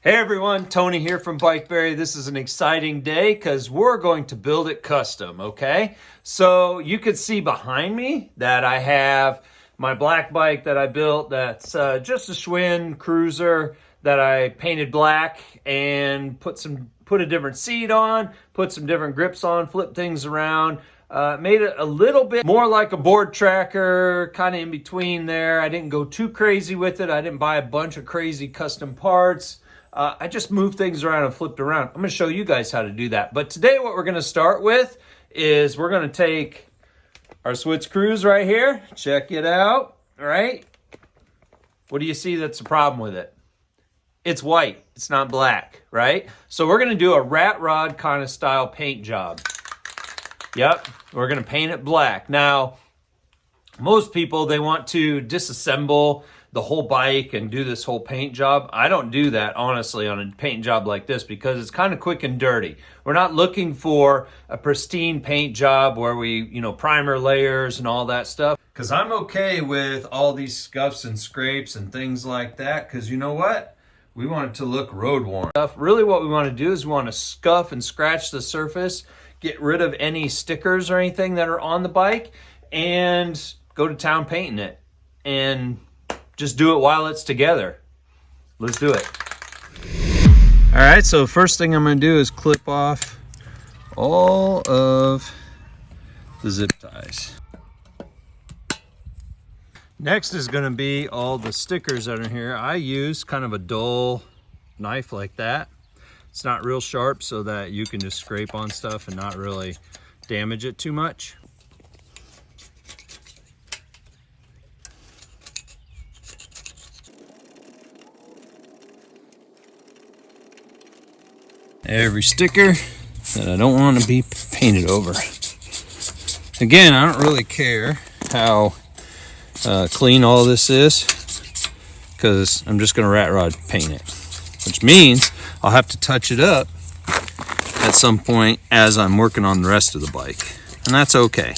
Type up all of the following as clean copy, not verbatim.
Hey everyone, Tony here from Bikeberry. This is an exciting day because we're going to build it custom, okay? So you can see behind me that I have my black bike that I built that's just a Schwinn cruiser that I painted black and put a different seat on, put some different grips on, flipped things around, made it a little bit more like a board tracker, kind of in between there. I didn't go too crazy with it. I didn't buy a bunch of crazy custom parts. I just moved things around and flipped around. I'm going to show you guys how to do that. But today what we're going to start with is we're going to take our Schwinn Cruise right here. Check it out. All right. What do you see that's the problem with it? It's white. It's not black, right? So we're going to do a rat rod kind of style paint job. Yep. We're going to paint it black. Now, most people, they want to disassemble the whole bike and do this whole paint job. I don't do that, honestly, on a paint job like this because it's kind of quick and dirty. We're not looking for a pristine paint job where we, primer layers and all that stuff. Because I'm okay with all these scuffs and scrapes and things like that because you know what? We want it to look road worn. Really what we want to do is we want to scuff and scratch the surface, get rid of any stickers or anything that are on the bike, and go to town painting it. And just do it while it's together. Let's do it. All right, so first thing I'm gonna do is clip off all of the zip ties. Next is gonna be all the stickers that are here. I use kind of a dull knife like that. It's not real sharp so that you can just scrape on stuff and not really damage it too much. Every sticker that I don't want to be painted over. Again, I don't really care how clean all this is because I'm just going to rat rod paint it, which means I'll have to touch it up at some point as I'm working on the rest of the bike, and that's okay.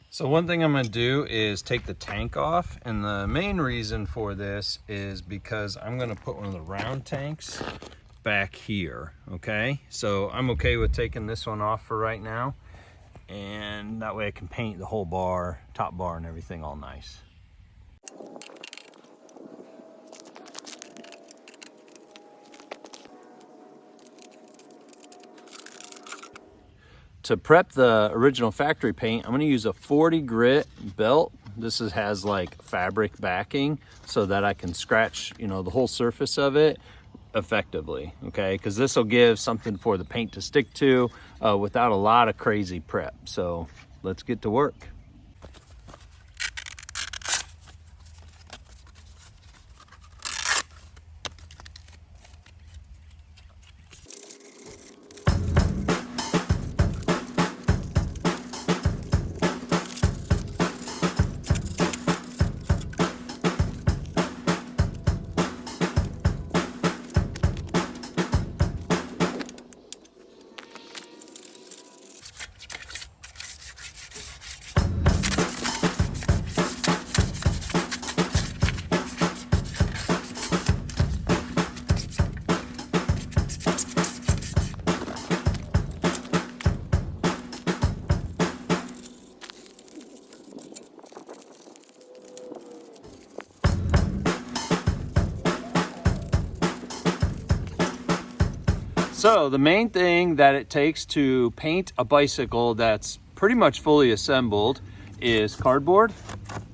So one thing I'm going to do is take the tank off, and the main reason for this is because I'm going to put one of the round tanks back here, okay? So I'm okay with taking this one off for right now, and that way I can paint the whole bar, top bar and everything all nice. To prep the original factory paint, I'm going to use a 40 grit belt. This has like fabric backing so that I can scratch, the whole surface of it effectively, okay? Because this will give something for the paint to stick to without a lot of crazy prep. So let's get to work. So the main thing that it takes to paint a bicycle that's pretty much fully assembled is cardboard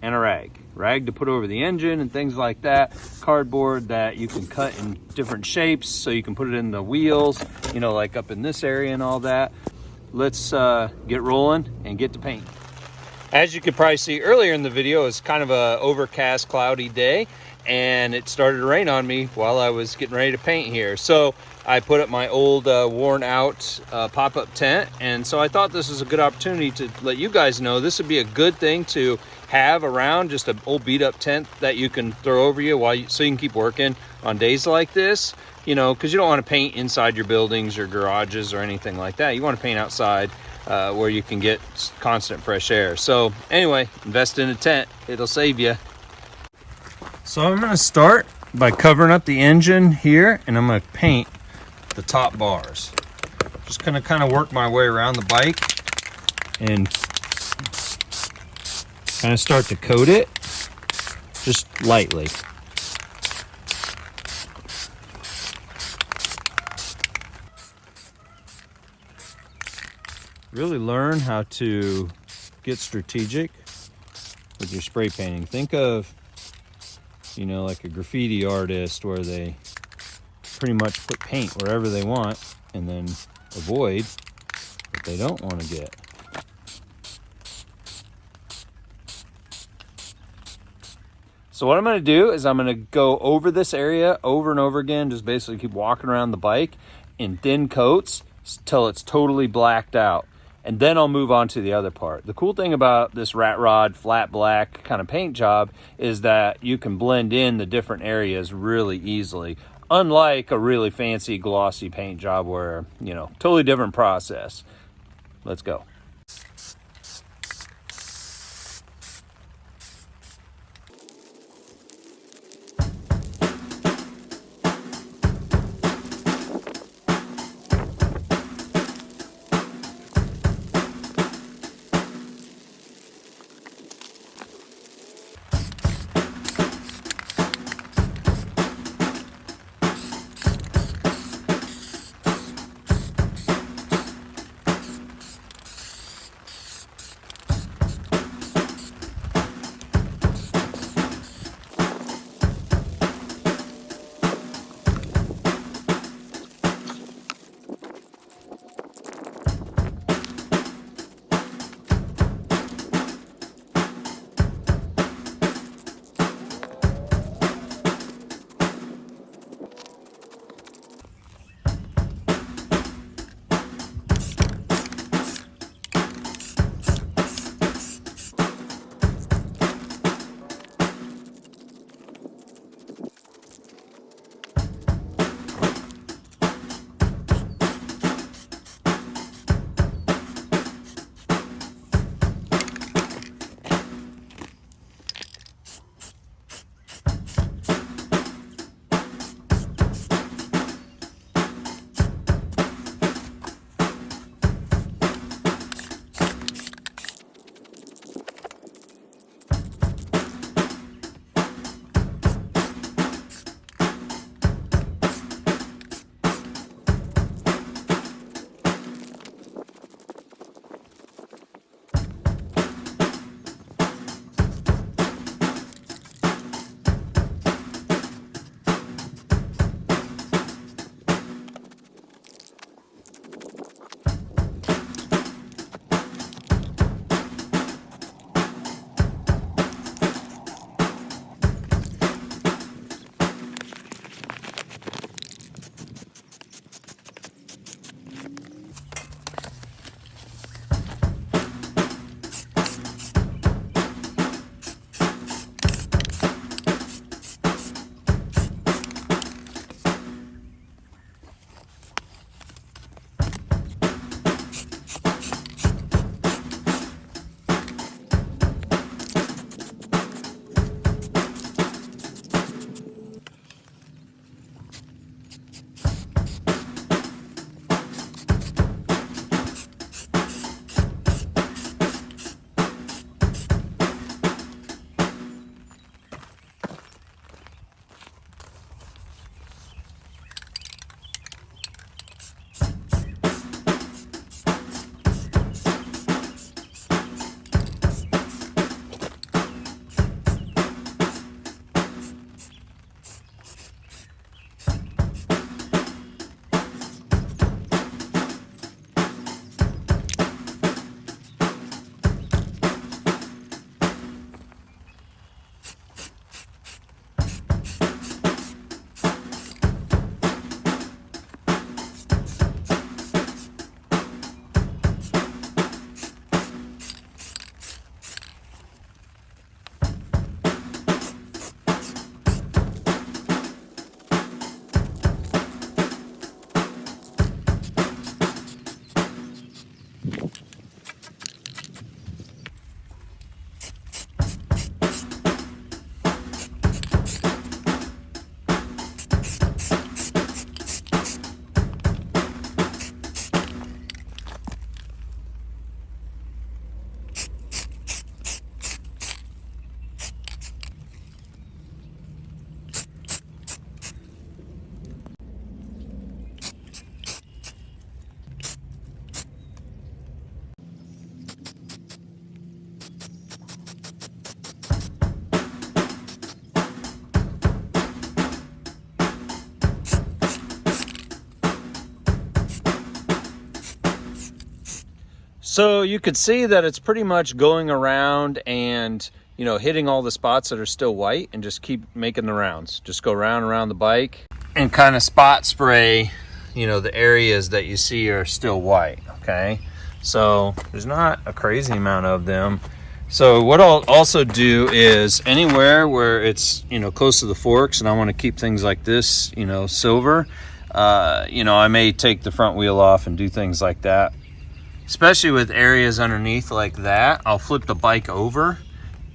and a rag. Rag to put over the engine and things like that. Cardboard that you can cut in different shapes so you can put it in the wheels, like up in this area and all that. Let's get rolling and get to paint. As you could probably see earlier in the video, it's kind of a overcast, cloudy day, and it started to rain on me while I was getting ready to paint here. So I put up my old worn out pop-up tent, and so I thought this was a good opportunity to let you guys know this would be a good thing to have around, just an old beat up tent that you can throw over you so you can keep working on days like this. you know, because you don't want to paint inside your buildings or garages or anything like that. You want to paint outside where you can get constant fresh air. So anyway, invest in a tent. It'll save you. So I'm going to start by covering up the engine here, and I'm going to paint the top bars. Just going to kind of work my way around the bike and kind of start to coat it just lightly. Really learn how to get strategic with your spray painting. Think of, you know, like a graffiti artist where they pretty much put paint wherever they want and then avoid what they don't want to get. So what I'm going to do is I'm going to go over this area over and over again, just basically keep walking around the bike in thin coats till it's totally blacked out. And then I'll move on to the other part. The cool thing about this rat rod flat black kind of paint job is that you can blend in the different areas really easily. Unlike a really fancy glossy paint job where, you know, totally different process. Let's go. So you could see that it's pretty much going around and, you know, hitting all the spots that are still white and just keep making the rounds. Just go round and around the bike and kind of spot spray, you know, the areas that you see are still white, okay? So there's not a crazy amount of them. So what I'll also do is anywhere where it's, you know, close to the forks and I want to keep things like this, you know, silver, you know, I may take the front wheel off and do things like that. Especially with areas underneath like that, I'll flip the bike over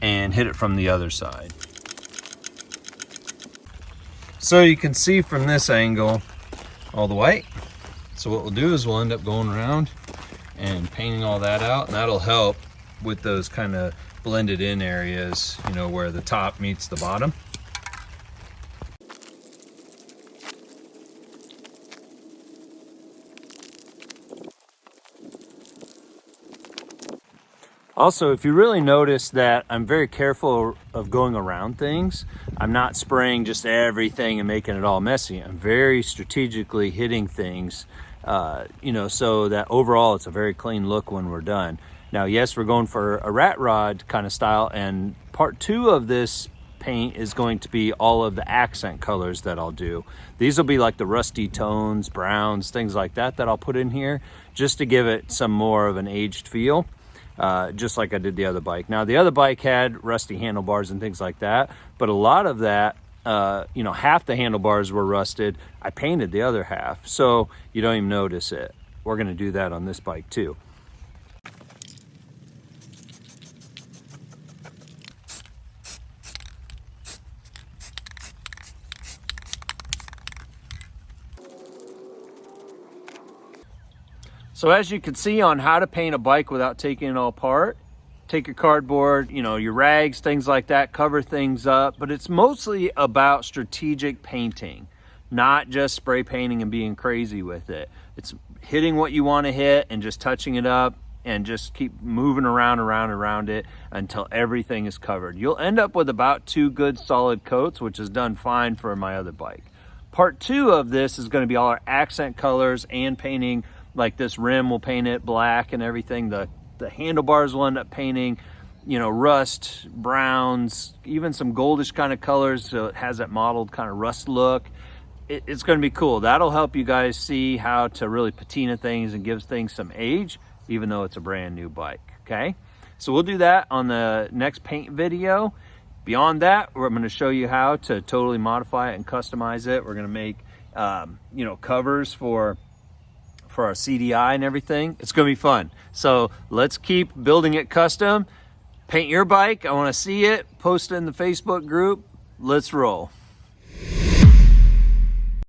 and hit it from the other side. So you can see from this angle all the white. So what we'll do is we'll end up going around and painting all that out, and that'll help with those kind of blended in areas, you know, where the top meets the bottom. Also, if you really notice that I'm very careful of going around things, I'm not spraying just everything and making it all messy. I'm very strategically hitting things, you know, so that overall it's a very clean look when we're done. Now, yes, we're going for a rat rod kind of style, and part 2 of this paint is going to be all of the accent colors that I'll do. These will be like the rusty tones, browns, things like that I'll put in here just to give it some more of an aged feel. Just like I did the other bike. Now, the other bike had rusty handlebars and things like that, but a lot of that, you know, half the handlebars were rusted. I painted the other half, so you don't even notice it. We're gonna do that on this bike too. So as you can see on how to paint a bike without taking it all apart, take your cardboard, you know, your rags, things like that, cover things up, but it's mostly about strategic painting, not just spray painting and being crazy with it. It's hitting what you want to hit and just touching it up and just keep moving around it until everything is covered. You'll end up with about 2 good solid coats, which is done fine for my other bike. Part 2 of this is going to be all our accent colors and painting. Like this rim, we'll paint it black and everything. The handlebars will end up painting, you know, rust, browns, even some goldish kind of colors, so it has that mottled kind of rust look. It's going to be cool. That'll help you guys see how to really patina things and give things some age, even though it's a brand new bike, okay? So we'll do that on the next paint video. Beyond that, I'm going to show you how to totally modify it and customize it. We're going to make, you know, covers for our CDI and everything. It's gonna be fun. So let's keep building it custom. Paint your bike. I want to see it. Post it in the Facebook group. Let's roll.